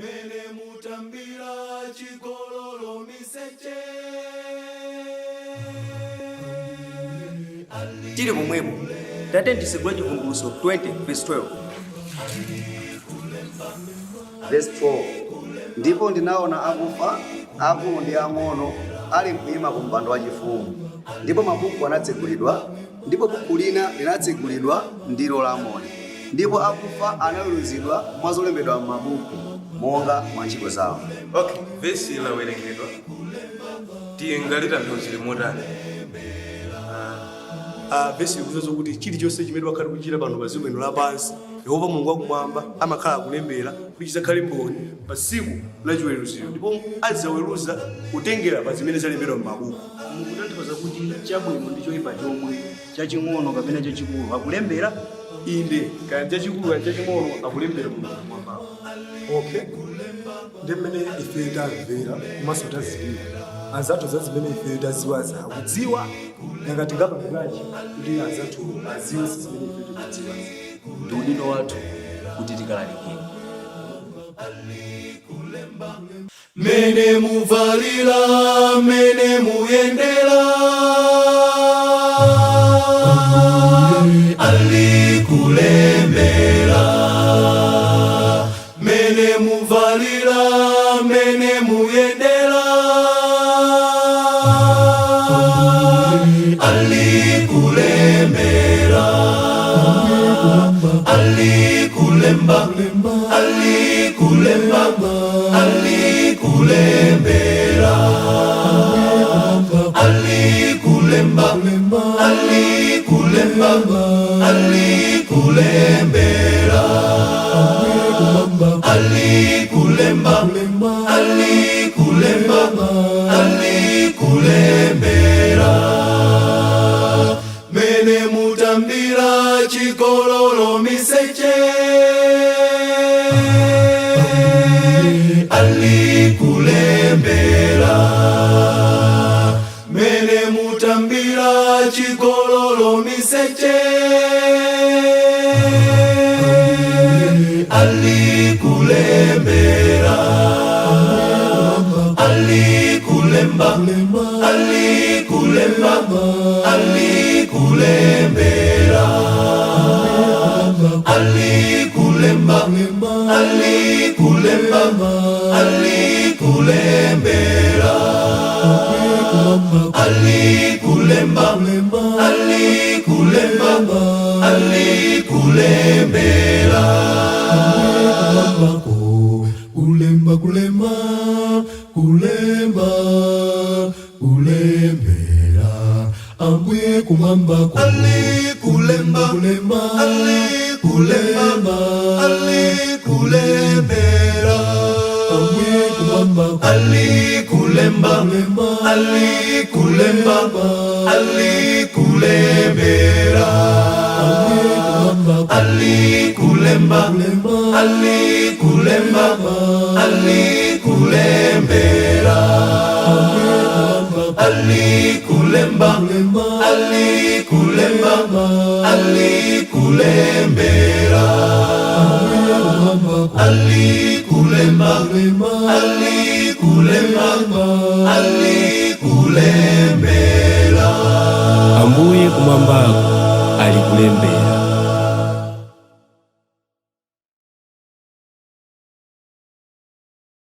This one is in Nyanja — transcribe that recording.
mene mutambira chigololo miseche tili pomwepo tate ndisigula chivumbuluso 20:12 verse 4 ndipo ndinaona akufa akulu ndi ang'ono ali mkuyima ku mpando wachifumu ndipo mabuku anatsegulidwa ndipo buku lina linatsegulidwa ndilo la moyo ndipo akufa anaweruzidwa mwa zolembedwa m'mabuku monga mwa ntchito zawo. Okay, verse ila werengedwa tingalita nthawi motani verse ikuza kuti chilichonse chimene wakhala kuchita pano pa dziko lino lapansi Yehova Mulungu wakumwamba amakhala kulembera kuti chizakhale mboni pa tsiku la chiweruziro ndipo adzaweruza kutengera pa zimene zalembedwa m'mabuku. Mukutanthauza kuti chabwino ndi choyipa chomwe chaching'ono kapena chachikulu akulembera inde kaya chachikulu kaya chaching'ono akulembera Mulungu mwamba. Okay, ndimene ife tamvera komanso taziwira anzathu za zimene ife taziwaza akudziwa ngati ngapangirachi kuti anzathu aziwe zimene ife tikudziwa ndi udindo wathu kuti tikalalikire. mene muvalira mene muyendera alikulembera mene muvalira mene muyendera alikulembera alikulemba alikulemba alikulembera alikulemba alikulemba alikulembera alikulemba alikulemba alikulembera mene mutambira chigololo miseche alikulembera mene mutambira chigololo miseche alikulembera alikulemba alikulemba alikulembera alikulemba alikulemba alikulembera alikulemba alikulemba alikulembera kulemba kulemba kulemba kulembera ambuye kumwamba alikulemba kulemba alikulemba alikulembera ambuye kumwamba alikulemba alikulemba alikulembera alikulemba alikulemba alikulembera alikulemba alikulemba alikulembera alikulemba alikulemba alikulembera ambuye kumwambako alikulembera.